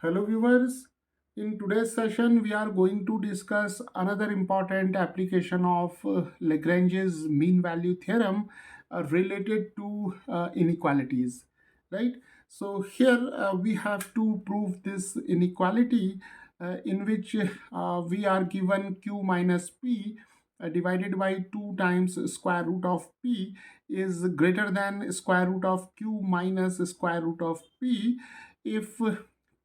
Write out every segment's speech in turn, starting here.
Hello viewers, in today's session we are going to discuss another important application of Lagrange's mean value theorem related to inequalities, right? So here we have to prove this inequality in which we are given q minus p divided by 2 times square root of p is greater than square root of q minus square root of p if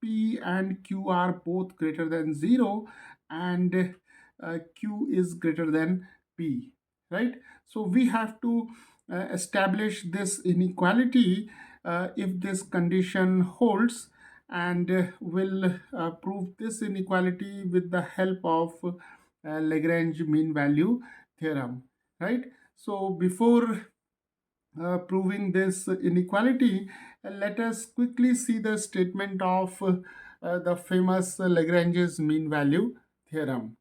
P and Q are both greater than 0 and Q is greater than P, right? So we have to establish this inequality if this condition holds, and will prove this inequality with the help of Lagrange mean value theorem, right? So before proving this inequality, let us quickly see the statement of the famous Lagrange's mean value theorem.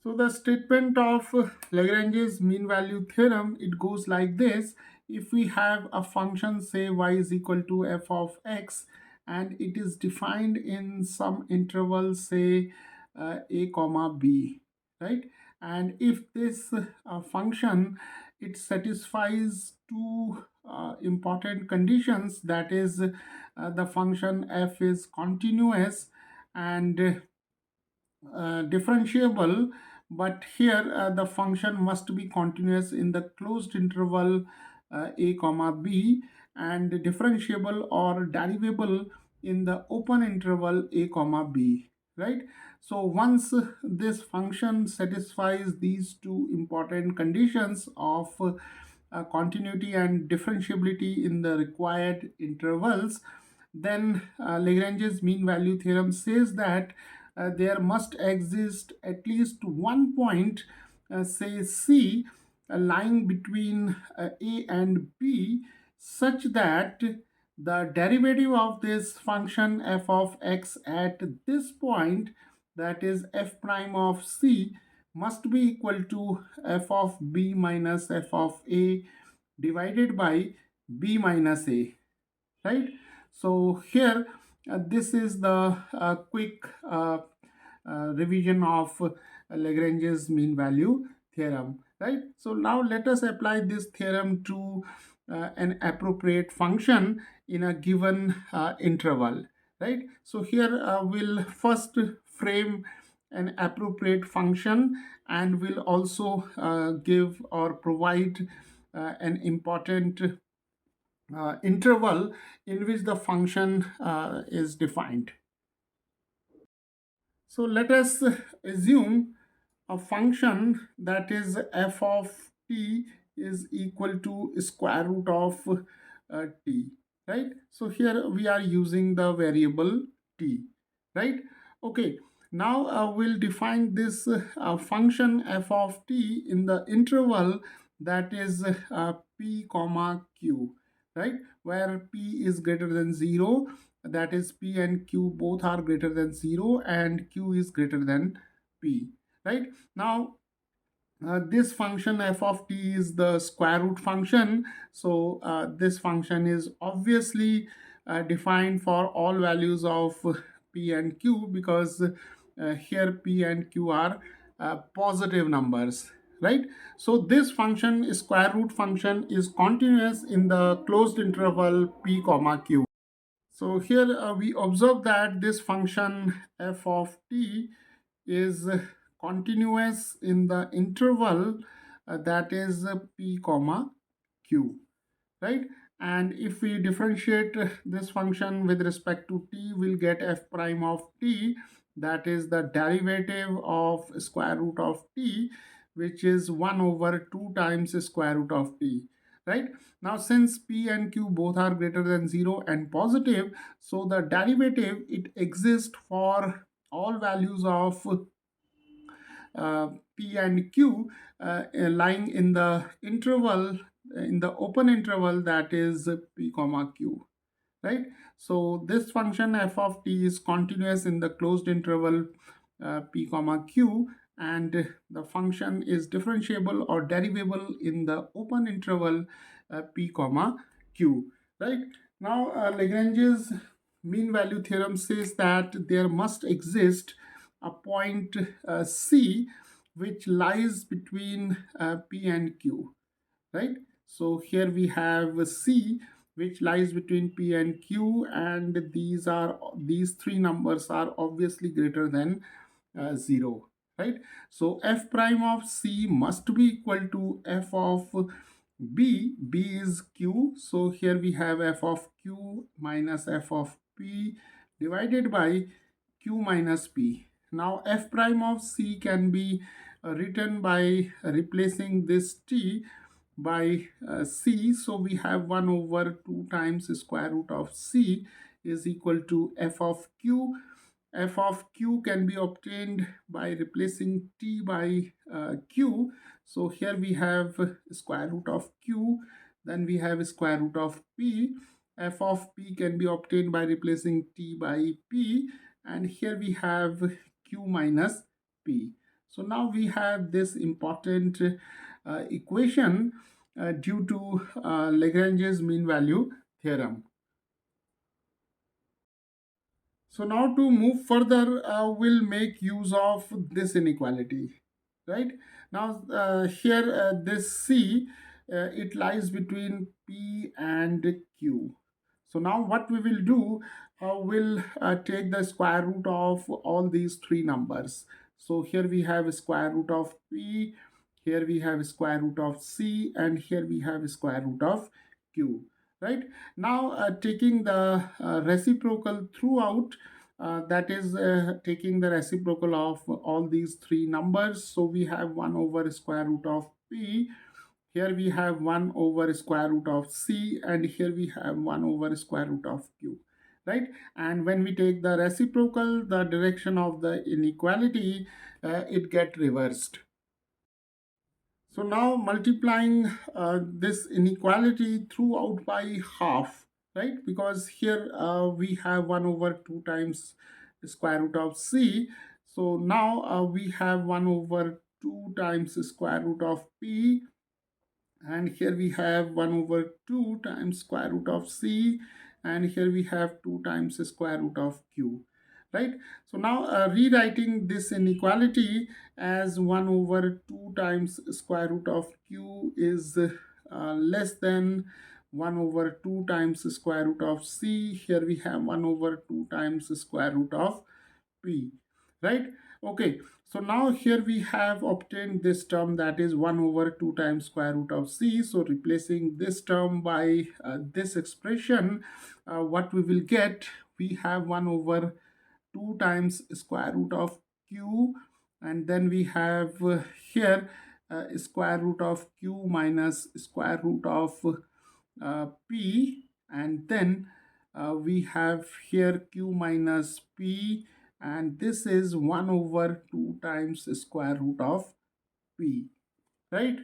So the statement of Lagrange's mean value theorem, it goes like this. If we have a function, say y is equal to f of x, and it is defined in some interval, say a comma b, right? And if this function, it satisfies two important conditions, that is the function f is continuous and differentiable, but here the function must be continuous in the closed interval a comma b, and differentiable or derivable in the open interval a comma b, right? So once this function satisfies these two important conditions of continuity and differentiability in the required intervals, then Lagrange's mean value theorem says that there must exist at least one point, say C, lying between A and B, such that the derivative of this function f of x at this point, that is f prime of C, must be equal to f of b minus f of a divided by b minus a, right? So here this is the quick revision of Lagrange's mean value theorem, right? So now let us apply this theorem to an appropriate function in a given interval, right? So here we'll first frame an appropriate function, and will also give or provide an important interval in which the function is defined. So let us assume a function that is f of t is equal to square root of t, right? So here we are using the variable t, right? Okay, now we'll define this function f of t in the interval that is p comma q, right? Where p is greater than 0, that is p and q both are greater than 0 and q is greater than p, right? Now this function f of t is the square root function, so this function is obviously defined for all values of p and q, because here p and q are positive numbers, right? So this function, square root function, is continuous in the closed interval p comma q. So here we observe that this function f of t is continuous in the interval that is p comma q, right? And if we differentiate this function with respect to t, we'll get f prime of t, that is the derivative of square root of t, which is 1 over 2 times square root of t, right? Now since p and q both are greater than 0 and positive, so the derivative, it exists for all values of p and q lying in the interval, in the open interval, that is p comma q, right? So this function f of t is continuous in the closed interval p comma q, and the function is differentiable or derivable in the open interval p comma q, right? Now Lagrange's mean value theorem says that there must exist a point C which lies between P and Q, right? So here we have C which lies between P and Q, and these three numbers are obviously greater than 0, right? So f prime of C must be equal to f of B is Q. So here we have f of Q minus f of P divided by Q minus P. Now f prime of C can be written by replacing this T by C. So we have 1 over 2 times square root of C is equal to f of Q. F of Q can be obtained by replacing T by Q. So here we have square root of Q, then we have square root of P. F of P can be obtained by replacing T by P, and here we have Q minus P. So now we have this important equation due to Lagrange's mean value theorem. So now to move further, we'll make use of this inequality, right? Now here this C, it lies between P and Q. So now what we will do, we'll take the square root of all these three numbers. So here we have square root of P, here we have square root of C, and here we have square root of Q, right? Now taking the reciprocal throughout, that is taking the reciprocal of all these three numbers. So we have 1 over square root of P, here we have 1 over square root of C, and here we have 1 over square root of Q, right? And when we take the reciprocal, the direction of the inequality, it get reversed. So now multiplying this inequality throughout by half, right? Because here we have 1 over 2 times square root of C. So now we have 1 over 2 times square root of P, and here we have 1 over 2 times square root of C, and here we have 2 times square root of Q, right? So now rewriting this inequality as 1 over 2 times square root of Q is less than 1 over 2 times square root of C. Here we have 1 over 2 times square root of P, right? Okay, so now here we have obtained this term, that is 1 over 2 times square root of C. So replacing this term by this expression, what we will get, we have 1 over 2 times square root of Q, and then we have here square root of Q minus square root of P, and then we have here Q minus P, and this is 1 over 2 times square root of P, right?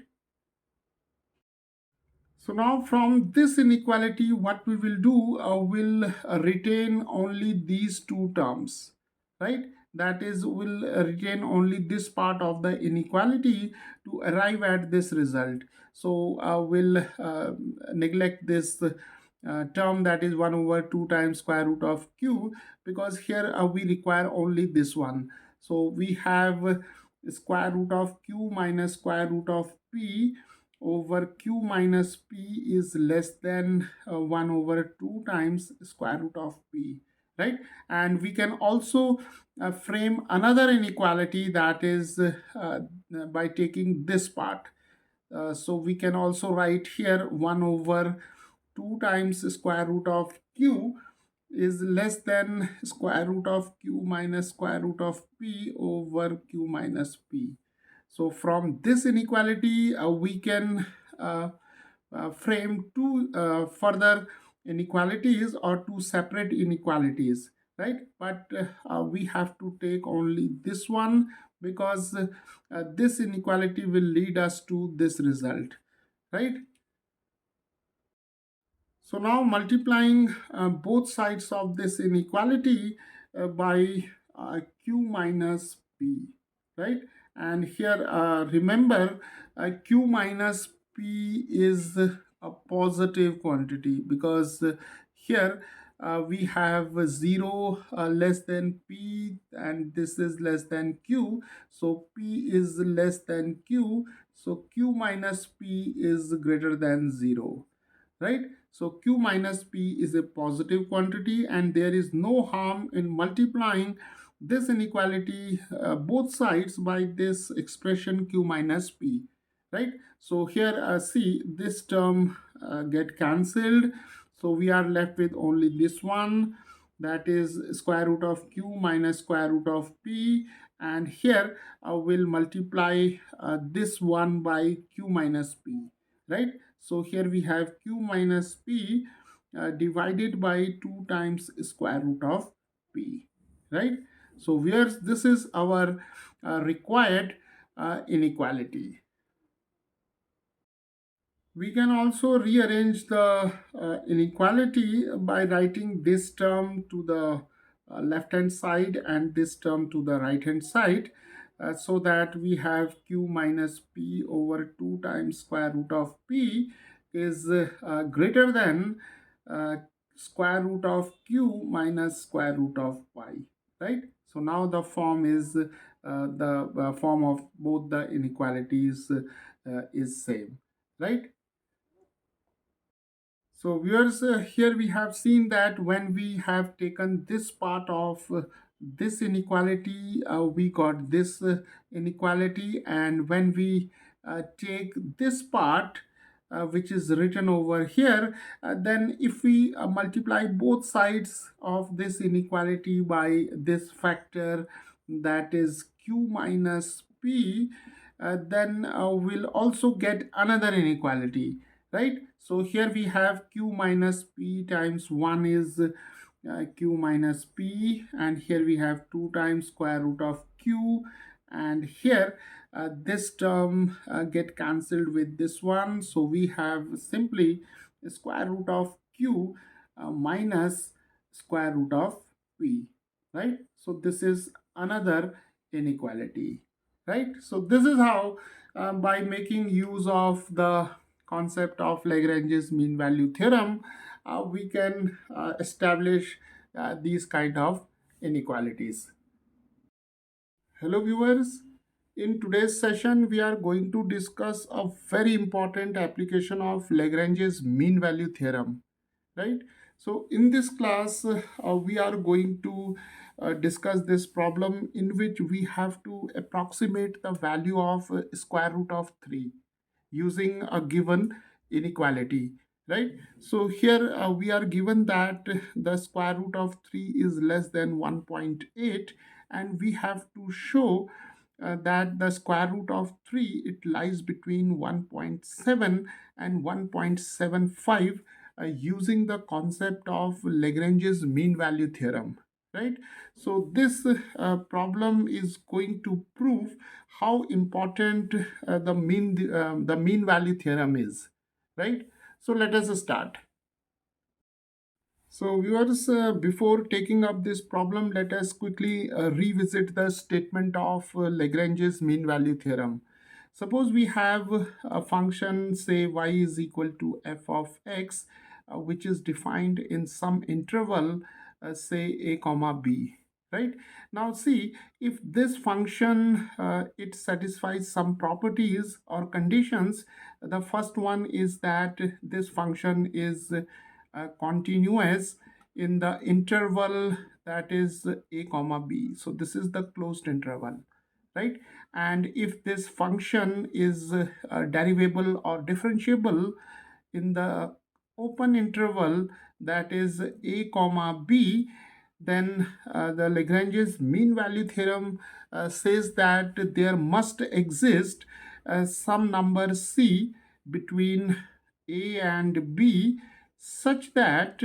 So now from this inequality, what we will do, we'll retain only these two terms, right? That is, we'll retain only this part of the inequality to arrive at this result. So we'll neglect this term, that is 1 over 2 times square root of Q, because here we require only this one. So we have square root of Q minus square root of P over Q minus P is less than 1 over 2 times square root of P, right? And we can also frame another inequality, that is by taking this part. So we can also write here 1 over 2 times square root of Q is less than square root of Q minus square root of P over Q minus P. So from this inequality, we can frame two further inequalities, or two separate inequalities, right? But we have to take only this one, because this inequality will lead us to this result, right? So now multiplying both sides of this inequality by Q minus P, right? And here remember, Q minus P is a positive quantity, because here we have 0 less than p, and this is less than q. So p is less than q, so q minus p is greater than 0, right? So q minus p is a positive quantity, and there is no harm in multiplying this inequality both sides by this expression q minus p, right? So here see, this term get cancelled, so we are left with only this one, that is square root of q minus square root of p, and here we'll multiply this one by q minus p, right? So here we have q minus p divided by 2 times square root of p, right? So where this is our required inequality. We can also rearrange the inequality by writing this term to the left hand side and this term to the right hand side, so that we have q minus p over 2 times square root of p is greater than uh, square root of q minus square root of pi, right? So now the form is the form of both the inequalities is same, right? So viewers, here we have seen that when we have taken this part of this inequality, we got this inequality, and when we take this part, which is written over here, then if we multiply both sides of this inequality by this factor, that is q minus p, then we'll also get another inequality, right? So here we have q minus p times 1 is q minus p, and here we have 2 times square root of q, and here this term get cancelled with this one, so we have simply square root of q minus square root of p, right? So this is another inequality, right? So this is how by making use of the concept of Lagrange's mean value theorem, we can establish these kind of inequalities. Hello viewers, in today's session we are going to discuss a very important application of Lagrange's mean value theorem, right? So in this class we are going to discuss this problem in which we have to approximate the value of square root of 3 using a given inequality, right? So here we are given that the square root of 3 is less than 1.8, and we have to show that the square root of 3, it lies between 1.7 and 1.75 using the concept of Lagrange's mean value theorem, right? So this problem is going to prove how important the mean value theorem is, right? So let us start. So viewers, before taking up this problem, let us quickly revisit the statement of Lagrange's mean value theorem. Suppose we have a function, say y is equal to f of x, which is defined in some interval, say a comma b, right? Now see, if this function it satisfies some properties or conditions. The first one is that this function is continuous in the interval, that is a comma b. So this is the closed interval, right? And if this function is derivable or differentiable in the open interval, that is a comma b, then the Lagrange's mean value theorem says that there must exist some number c between a and b, such that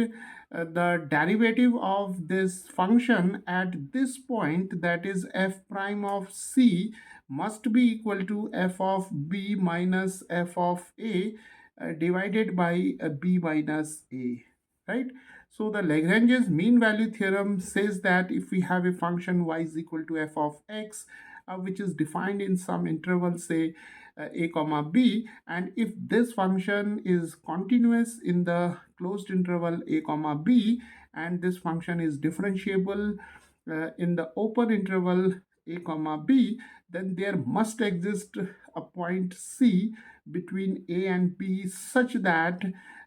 the derivative of this function at this point, that is f prime of c, must be equal to f of b minus f of a divided by b minus a, right? So the Lagrange's mean value theorem says that if we have a function y is equal to f of x, which is defined in some interval, say a comma b, and if this function is continuous in the closed interval a comma b, and this function is differentiable in the open interval a comma b, then there must exist a point c between a and b such that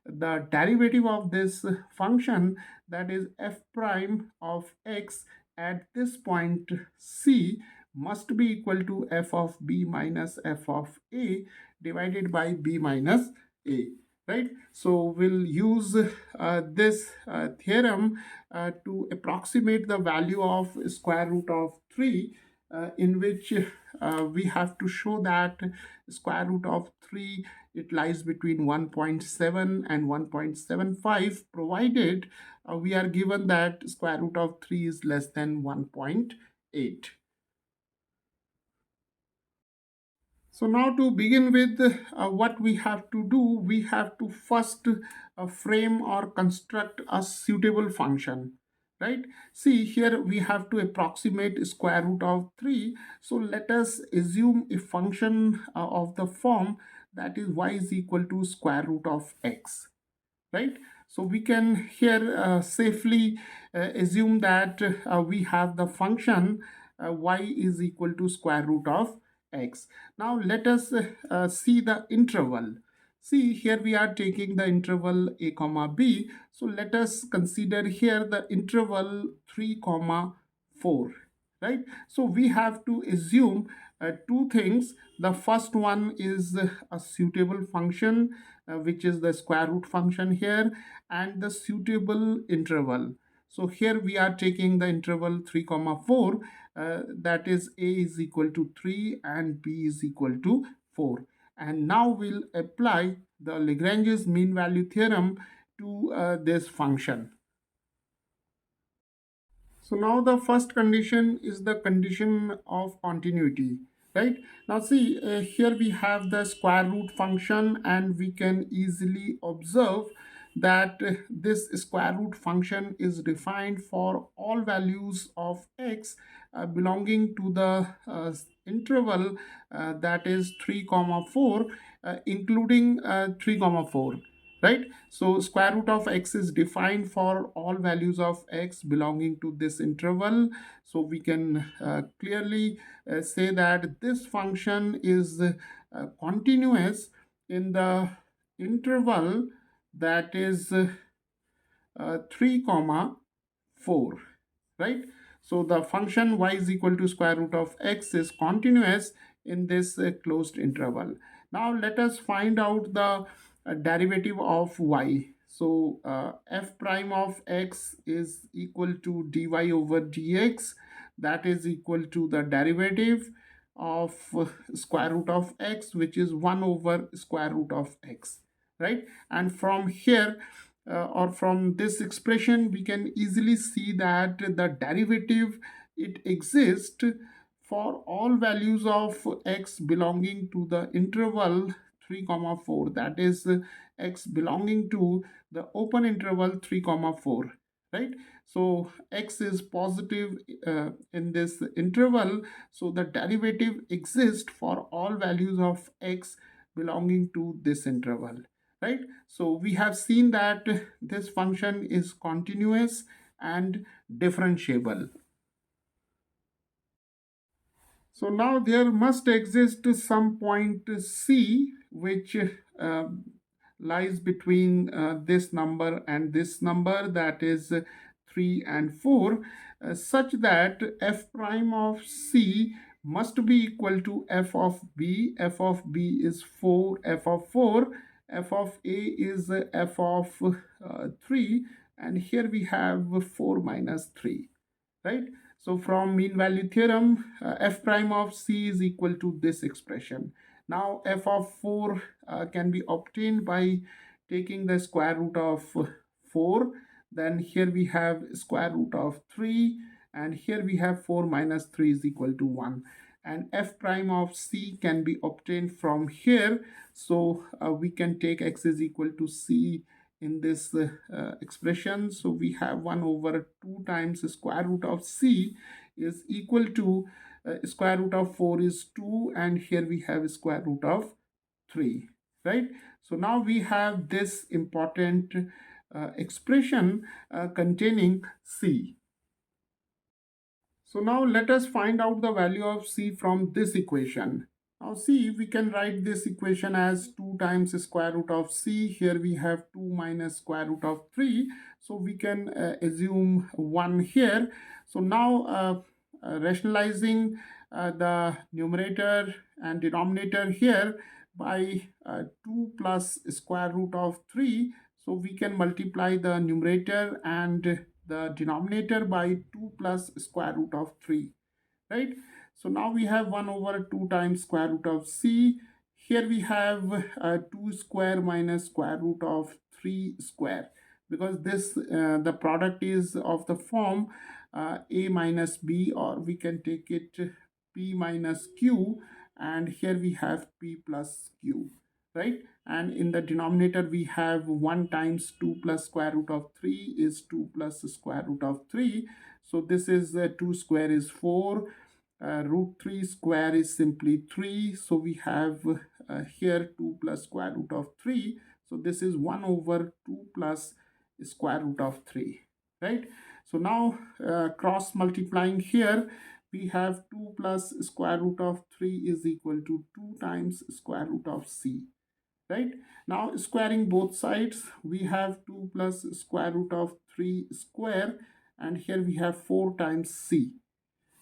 the derivative of this function, that is f prime of x at this point c, must be equal to f of b minus f of a divided by b minus a, right? So we'll use this theorem to approximate the value of square root of 3, in which we have to show that square root of 3, it lies between 1.7 and 1.75, provided we are given that square root of 3 is less than 1.8. So now to begin with, what we have to do, we have to first frame or construct a suitable function, right? See, here we have to approximate square root of 3. So let us assume a function of the form that is y is equal to square root of x, right? So we can here safely assume that we have the function y is equal to square root of x. Now let us see the interval. See, here we are taking the interval a comma b. So let us consider here the interval 3 comma 4, right? So we have to assume two things. The first one is a suitable function, which is the square root function here, and the suitable interval. So here we are taking the interval 3 comma 4, that is a is equal to 3 and b is equal to 4. And now we'll apply the Lagrange's mean value theorem to this function. So now the first condition is the condition of continuity, right? Now see, here we have the square root function, and we can easily observe that this square root function is defined for all values of x belonging to the interval that is 3 comma 4, including 3 comma 4, right? So square root of x is defined for all values of x belonging to this interval. So we can clearly say that this function is continuous in the interval that is 3 comma 4, right? So the function y is equal to square root of x is continuous in this closed interval. Now let us find out the derivative of y. So f prime of x is equal to dy over dx, that is equal to the derivative of square root of x, which is 1 over square root of x, right? And from here, or from this expression, we can easily see that the derivative, it exists for all values of x belonging to the interval 3 comma 4, that is x belonging to the open interval 3 comma 4, right? So x is positive in this interval, so the derivative exists for all values of x belonging to this interval, right? So we have seen that this function is continuous and differentiable. So now there must exist some point C which lies between this number and this number, that is 3 and 4, such that f prime of C must be equal to f of b. F of b is 4, f of 4, f of a is f of 3, and here we have 4 minus 3, right? So from mean value theorem, f prime of c is equal to this expression. Now f of 4 can be obtained by taking the square root of 4. Then here we have square root of 3, and here we have 4 minus 3 is equal to 1. And f prime of c can be obtained from here. So we can take x is equal to c in this expression. So we have 1 over 2 times the square root of c is equal to square root of 4 is 2, and here we have square root of 3, right? So now we have this important expression containing c. So now let us find out the value of c from this equation. Now see, we can write this equation as 2 times square root of c. Here we have 2 minus square root of 3. So we can assume 1 here. So now rationalizing the numerator and denominator here by 2 plus square root of 3. So we can multiply the numerator and the denominator by 2 plus square root of 3, right? So now we have 1 over 2 times square root of c. Here we have 2 square minus square root of 3 square, because this the product is of the form a minus b, or we can take it p minus q, and here we have p plus q, right? And in the denominator we have 1 times 2 plus square root of 3 is 2 plus square root of 3. So this is 2 square is 4, root 3 square is simply 3. So we have here 2 plus square root of 3. So this is 1 over 2 plus square root of 3, right? So now cross multiplying here, we have 2 plus square root of 3 is equal to 2 times square root of c, right? Now squaring both sides, we have 2 plus square root of 3 square, and here we have 4 times c.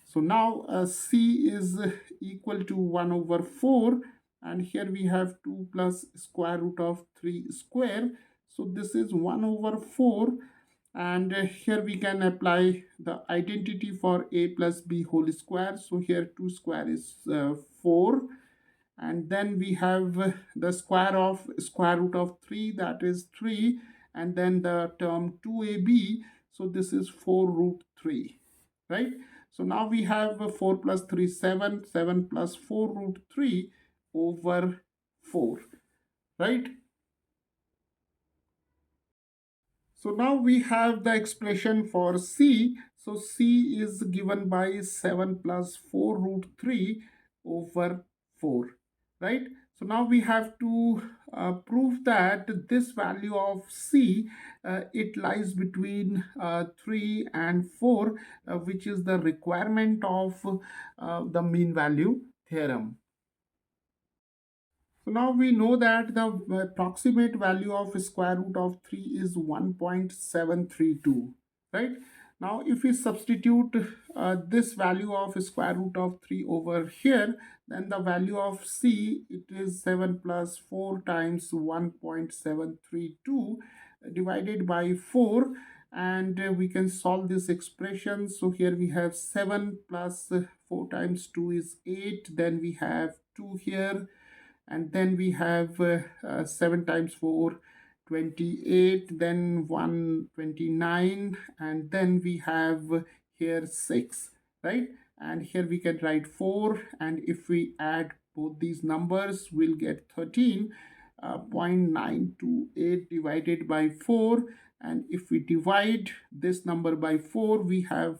So now c is equal to 1 over 4, and here we have 2 plus square root of 3 square. So this is 1 over 4, and here we can apply the identity for a plus b whole square. So here 2 square is 4, and then we have the square of square root of 3, that is 3, and then the term 2ab. So this is 4 root 3, right? So now we have 4 plus 3 7, 7 plus 4 root 3 over 4, right? So now we have the expression for c. So c is given by 7 plus 4 root 3 over 4, right? So now we have to prove that this value of c, it lies between 3 and 4, which is the requirement of the mean value theorem. So now we know that the approximate value of square root of 3 is 1.732, right? Now if we substitute this value of square root of 3 over here, then the value of c, it is 7 plus 4 times 1.732 divided by 4, and we can solve this expression. So here we have 7 plus 4 times 2 is 8, then we have 2 here, and then we have 7 times 4 28, then 129, and then we have here 6, right? And here we can write 4, and if we add both these numbers, we'll get 13.928 divided by 4. And if we divide this number by 4, we have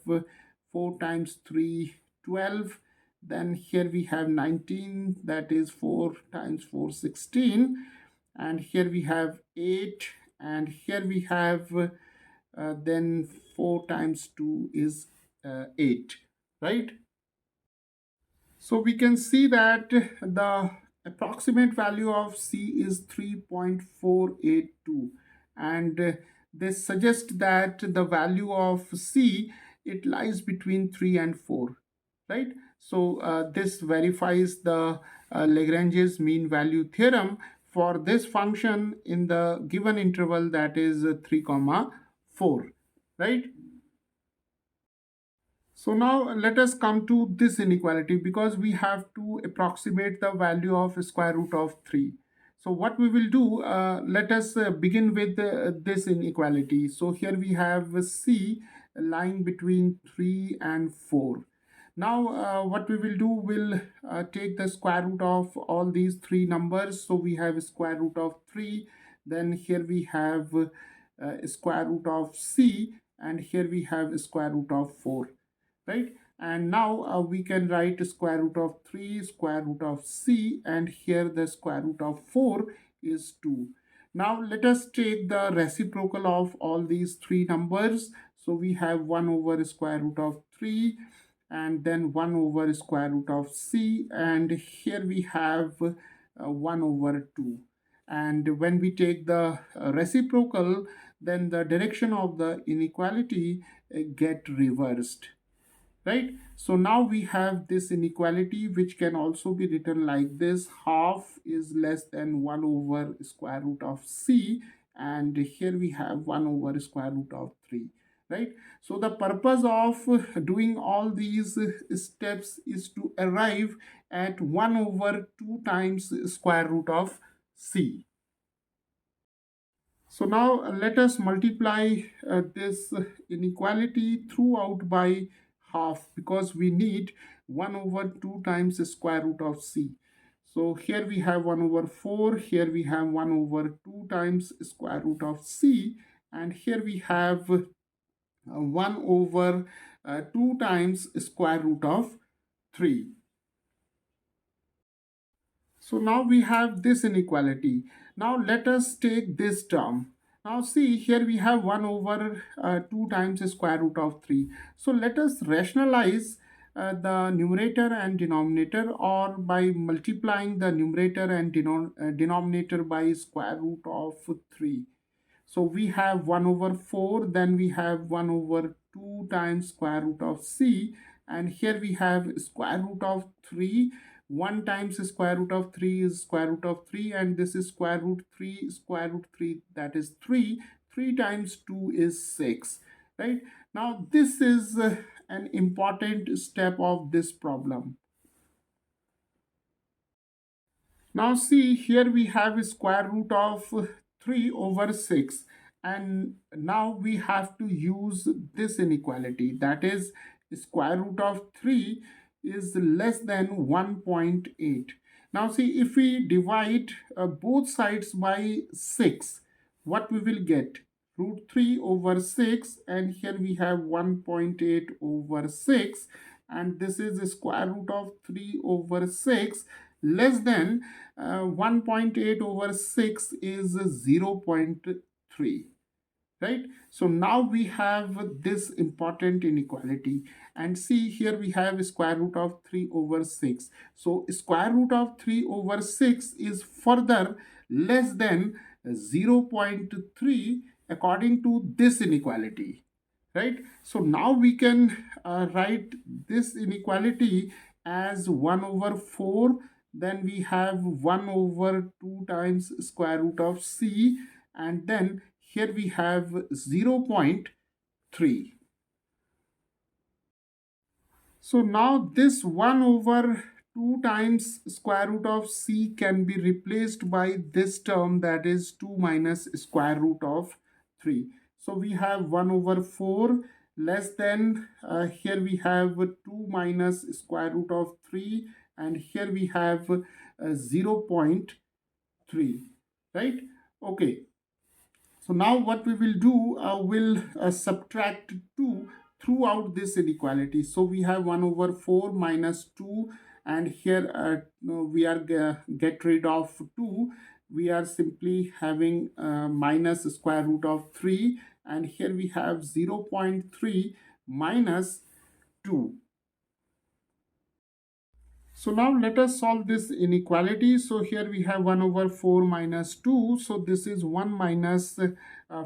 4 times 3 12. Then here we have 19, that is 4 times 4 16, and here we have 8, and here we have then 4 times 2 is 8, right? So we can see that the approximate value of c is 3.482, and this suggests that the value of c, it lies between 3 and 4, right? So this verifies the Lagrange's mean value theorem for this function in the given interval, that is 3 comma 4, right? So now let us come to this inequality, because we have to approximate the value of square root of 3. So what we will do, let us begin with this inequality. So here we have c lying between 3 and 4. Now what we will do, we'll take the square root of all these three numbers. So we have square root of 3, then here we have square root of c, and here we have square root of 4, right? And now we can write square root of 3, square root of c, and here the square root of 4 is 2. Now let us take the reciprocal of all these three numbers. So we have 1 over square root of 3, and then 1 over square root of c, and here we have 1 over 2. And when we take the reciprocal, then the direction of the inequality get reversed, right? So now we have this inequality, which can also be written like this: half is less than 1 over square root of c, and here we have 1 over square root of 3, right? So the purpose of doing all these steps is to arrive at 1 over 2 times square root of c. So now let us multiply this inequality throughout by half, because we need 1 over 2 times the square root of c. So here we have 1 over 4, here we have 1 over 2 times square root of c, and here we have 1 over 2 times square root of 3. So now we have this inequality. Now let us take this term. Now see, here we have 1 over 2 times the square root of 3. So let us rationalize the numerator and denominator, or by multiplying the numerator and denominator by square root of 3. So we have 1 over 4, then we have 1 over 2 times square root of c, and here we have square root of 3. 1 times square root of 3 is square root of 3, and this is square root 3, square root 3, that is 3. 3 times 2 is 6, right? Now this is an important step of this problem. Now see, here we have square root of 3 over 6, and now we have to use this inequality, that is square root of 3 is less than 1.8. Now see, if we divide both sides by 6, what we will get? Root 3 over 6, and here we have 1.8 over 6, and this is the square root of 3 over 6 less than 1.8 over 6 is 0.3, right? So now we have this important inequality, and see, here we have square root of 3 over 6. So square root of 3 over 6 is further less than 0.3 according to this inequality, right? So now we can write this inequality as 1 over 4, then we have 1 over 2 times square root of c, and then here we have 0.3. So now this 1 over 2 times square root of c can be replaced by this term, that is 2 minus square root of 3. So we have 1 over 4 less than, here we have 2 minus square root of 3, and here we have 0.3, right? Okay. So now what we will do, we'll subtract 2 throughout this inequality. So we have 1 over 4 minus 2, and here no, we are get rid of 2. We are simply having minus square root of 3, and here we have 0.3 minus 2. So now let us solve this inequality. So here we have 1 over 4 minus 2. So this is 1 minus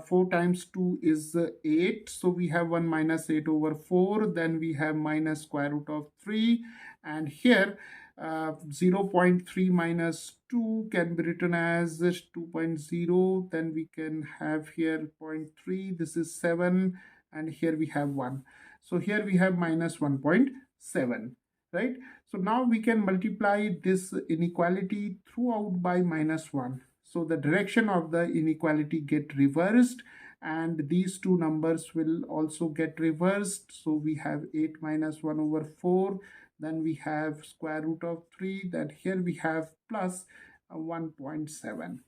4 times 2 is 8. So we have 1 minus 8 over 4. Then we have minus square root of 3. And here 0.3 minus 2 can be written as 2.0. Then we can have here 0.3. This is 7. And here we have 1. So here we have minus 1.7, right? So now we can multiply this inequality throughout by minus 1. So the direction of the inequality get reversed, and these two numbers will also get reversed. So we have 8 minus 1 over 4, then we have square root of 3, then here we have plus 1.7.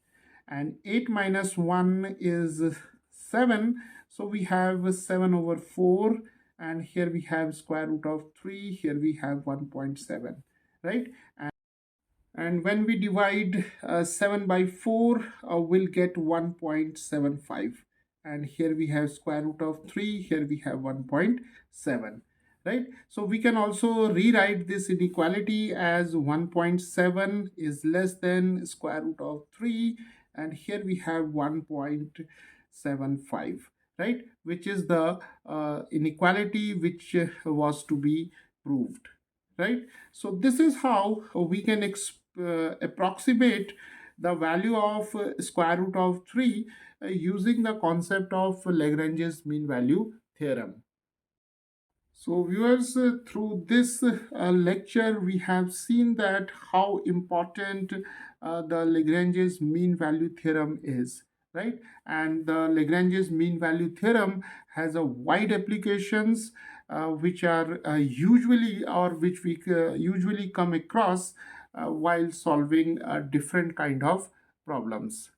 And 8 minus 1 is 7, so we have 7 over 4, and here we have square root of 3, here we have 1.7, right? And when we divide 7 by 4, we'll get 1.75. And here we have square root of 3, here we have 1.7, right? So we can also rewrite this inequality as 1.7 is less than square root of 3, and here we have 1.75, right? Which is the inequality which was to be proved, right? So this is how we can approximate the value of square root of 3 using the concept of Lagrange's mean value theorem. So viewers, through this lecture, we have seen that how important the Lagrange's mean value theorem is, right? And the Lagrange's mean value theorem has a wide applications which are usually or which we usually come across while solving different kind of problems.